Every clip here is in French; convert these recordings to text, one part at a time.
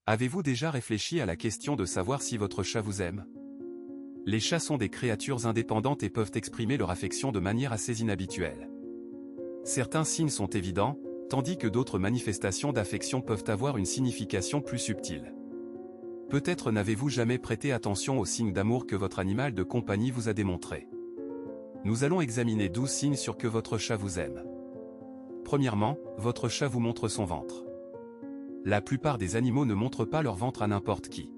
Avez-vous déjà réfléchi à la question de savoir si votre chat vous aime? Les chats sont des créatures indépendantes et peuvent exprimer leur affection de manière assez inhabituelle. Certains signes sont évidents, tandis que d'autres manifestations d'affection peuvent avoir une signification plus subtile. Peut-être n'avez-vous jamais prêté attention aux signes d'amour que votre animal de compagnie vous a démontrés. Nous allons examiner 12 signes sur que votre chat vous aime. Premièrement, votre chat vous montre son ventre. La plupart des animaux ne montrent pas leur ventre à n'importe qui.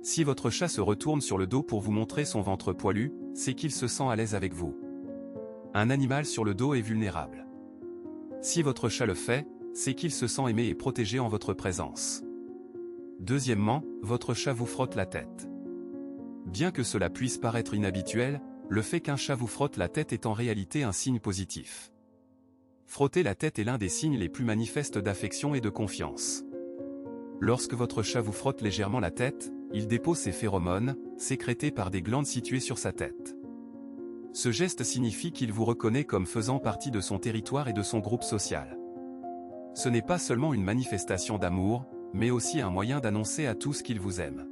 Si votre chat se retourne sur le dos pour vous montrer son ventre poilu, c'est qu'il se sent à l'aise avec vous. Un animal sur le dos est vulnérable. Si votre chat le fait, c'est qu'il se sent aimé et protégé en votre présence. Deuxièmement, votre chat vous frotte la tête. Bien que cela puisse paraître inhabituel, le fait qu'un chat vous frotte la tête est en réalité un signe positif. Frotter la tête est l'un des signes les plus manifestes d'affection et de confiance. Lorsque votre chat vous frotte légèrement la tête, il dépose ses phéromones, sécrétés par des glandes situées sur sa tête. Ce geste signifie qu'il vous reconnaît comme faisant partie de son territoire et de son groupe social. Ce n'est pas seulement une manifestation d'amour, mais aussi un moyen d'annoncer à tous qu'il vous aime.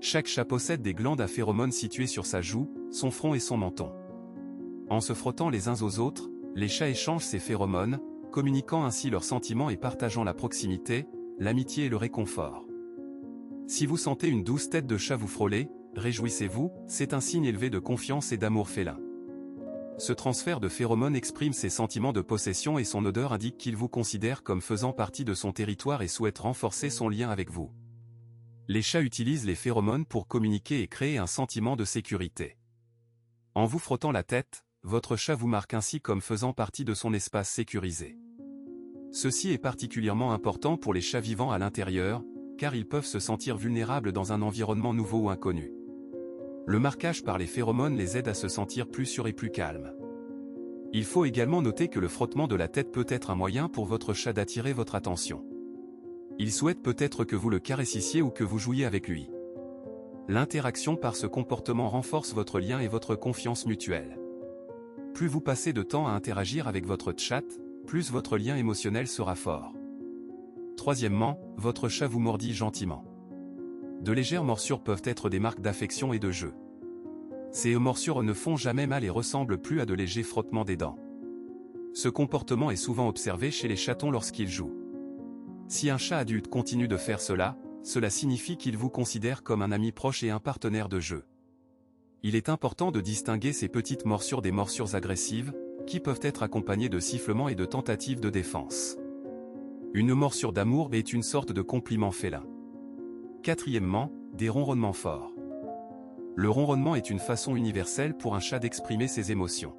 Chaque chat possède des glandes à phéromones situées sur sa joue, son front et son menton. En se frottant les uns aux autres, les chats échangent ces phéromones, communiquant ainsi leurs sentiments et partageant la proximité, l'amitié et le réconfort. Si vous sentez une douce tête de chat vous frôler, réjouissez-vous, c'est un signe élevé de confiance et d'amour félin. Ce transfert de phéromones exprime ses sentiments de possession et son odeur indique qu'il vous considère comme faisant partie de son territoire et souhaite renforcer son lien avec vous. Les chats utilisent les phéromones pour communiquer et créer un sentiment de sécurité. En vous frottant la tête, votre chat vous marque ainsi comme faisant partie de son espace sécurisé. Ceci est particulièrement important pour les chats vivant à l'intérieur, car ils peuvent se sentir vulnérables dans un environnement nouveau ou inconnu. Le marquage par les phéromones les aide à se sentir plus sûrs et plus calmes. Il faut également noter que le frottement de la tête peut être un moyen pour votre chat d'attirer votre attention. Il souhaite peut-être que vous le caressissiez ou que vous jouiez avec lui. L'interaction par ce comportement renforce votre lien et votre confiance mutuelle. Plus vous passez de temps à interagir avec votre chat, plus votre lien émotionnel sera fort. Troisièmement, votre chat vous mordit gentiment. De légères morsures peuvent être des marques d'affection et de jeu. Ces morsures ne font jamais mal et ressemblent plus à de légers frottements des dents. Ce comportement est souvent observé chez les chatons lorsqu'ils jouent. Si un chat adulte continue de faire cela, cela signifie qu'il vous considère comme un ami proche et un partenaire de jeu. Il est important de distinguer ces petites morsures des morsures agressives, qui peuvent être accompagnées de sifflements et de tentatives de défense. Une morsure d'amour est une sorte de compliment félin. Quatrièmement, des ronronnements forts. Le ronronnement est une façon universelle pour un chat d'exprimer ses émotions.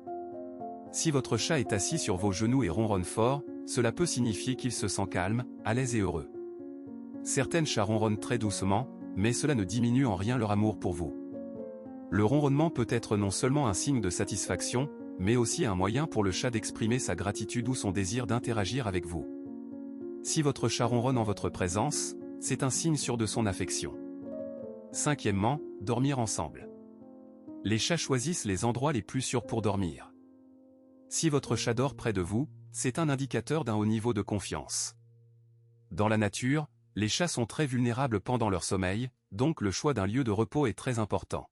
Si votre chat est assis sur vos genoux et ronronne fort, cela peut signifier qu'il se sent calme, à l'aise et heureux. Certains chats ronronnent très doucement, mais cela ne diminue en rien leur amour pour vous. Le ronronnement peut être non seulement un signe de satisfaction, mais aussi un moyen pour le chat d'exprimer sa gratitude ou son désir d'interagir avec vous. Si votre chat ronronne en votre présence, c'est un signe sûr de son affection. Cinquièmement, dormir ensemble. Les chats choisissent les endroits les plus sûrs pour dormir. Si votre chat dort près de vous, c'est un indicateur d'un haut niveau de confiance. Dans la nature, les chats sont très vulnérables pendant leur sommeil, donc le choix d'un lieu de repos est très important.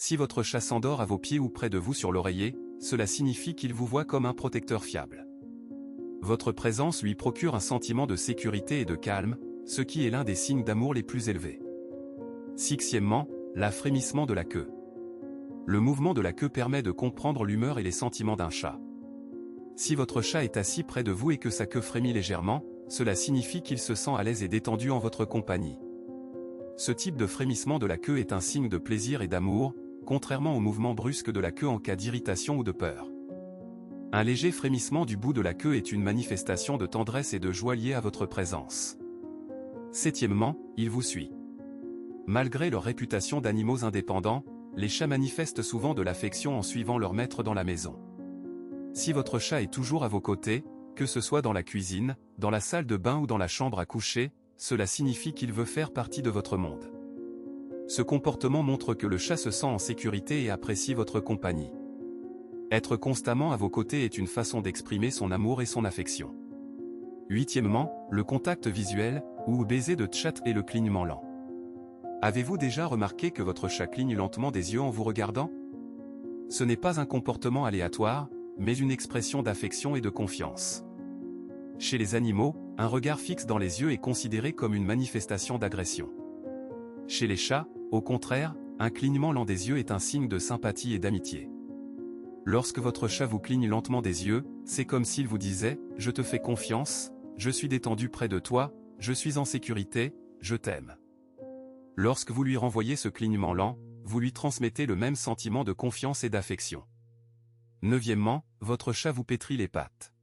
Si votre chat s'endort à vos pieds ou près de vous sur l'oreiller, cela signifie qu'il vous voit comme un protecteur fiable. Votre présence lui procure un sentiment de sécurité et de calme, ce qui est l'un des signes d'amour les plus élevés. Sixièmement, l'affrémissement de la queue. Le mouvement de la queue permet de comprendre l'humeur et les sentiments d'un chat. Si votre chat est assis près de vous et que sa queue frémit légèrement, cela signifie qu'il se sent à l'aise et détendu en votre compagnie. Ce type de frémissement de la queue est un signe de plaisir et d'amour, contrairement au mouvement brusque de la queue en cas d'irritation ou de peur. Un léger frémissement du bout de la queue est une manifestation de tendresse et de joie liée à votre présence. Septièmement, il vous suit. Malgré leur réputation d'animaux indépendants, les chats manifestent souvent de l'affection en suivant leur maître dans la maison. Si votre chat est toujours à vos côtés, que ce soit dans la cuisine, dans la salle de bain ou dans la chambre à coucher, cela signifie qu'il veut faire partie de votre monde. Ce comportement montre que le chat se sent en sécurité et apprécie votre compagnie. Être constamment à vos côtés est une façon d'exprimer son amour et son affection. Huitièmement, le contact visuel, ou baiser de chat et le clignement lent. Avez-vous déjà remarqué que votre chat cligne lentement des yeux en vous regardant? Ce n'est pas un comportement aléatoire, mais une expression d'affection et de confiance. Chez les animaux, un regard fixe dans les yeux est considéré comme une manifestation d'agression. Chez les chats, au contraire, un clignement lent des yeux est un signe de sympathie et d'amitié. Lorsque votre chat vous cligne lentement des yeux, c'est comme s'il vous disait « Je te fais confiance, je suis détendu près de toi, je suis en sécurité, je t'aime ». Lorsque vous lui renvoyez ce clignement lent, vous lui transmettez le même sentiment de confiance et d'affection. Neuvièmement, votre chat vous pétrit les pattes.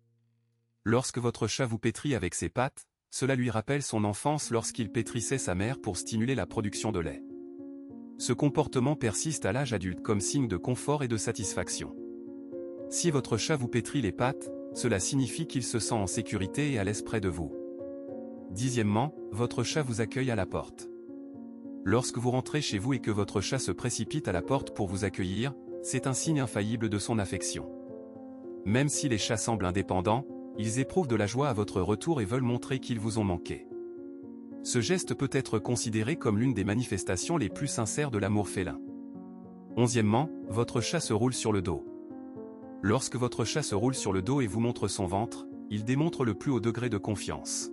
Lorsque votre chat vous pétrit avec ses pattes, cela lui rappelle son enfance lorsqu'il pétrissait sa mère pour stimuler la production de lait. Ce comportement persiste à l'âge adulte comme signe de confort et de satisfaction. Si votre chat vous pétrit les pattes, cela signifie qu'il se sent en sécurité et à l'aise près de vous. Dixièmement, votre chat vous accueille à la porte. Lorsque vous rentrez chez vous et que votre chat se précipite à la porte pour vous accueillir, c'est un signe infaillible de son affection. Même si les chats semblent indépendants, ils éprouvent de la joie à votre retour et veulent montrer qu'ils vous ont manqué. Ce geste peut être considéré comme l'une des manifestations les plus sincères de l'amour félin. Onzièmement, votre chat se roule sur le dos. Lorsque votre chat se roule sur le dos et vous montre son ventre, il démontre le plus haut degré de confiance.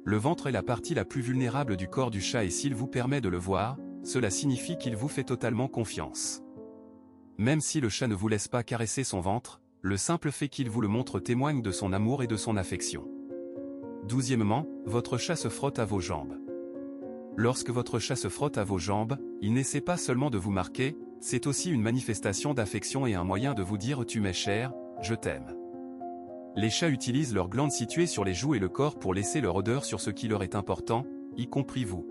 Le ventre est la partie la plus vulnérable du corps du chat et s'il vous permet de le voir, cela signifie qu'il vous fait totalement confiance. Même si le chat ne vous laisse pas caresser son ventre, le simple fait qu'il vous le montre témoigne de son amour et de son affection. Douzièmement, votre chat se frotte à vos jambes. Lorsque votre chat se frotte à vos jambes, il n'essaie pas seulement de vous marquer, c'est aussi une manifestation d'affection et un moyen de vous dire « Tu m'es cher, je t'aime ». Les chats utilisent leurs glandes situées sur les joues et le corps pour laisser leur odeur sur ce qui leur est important, y compris vous.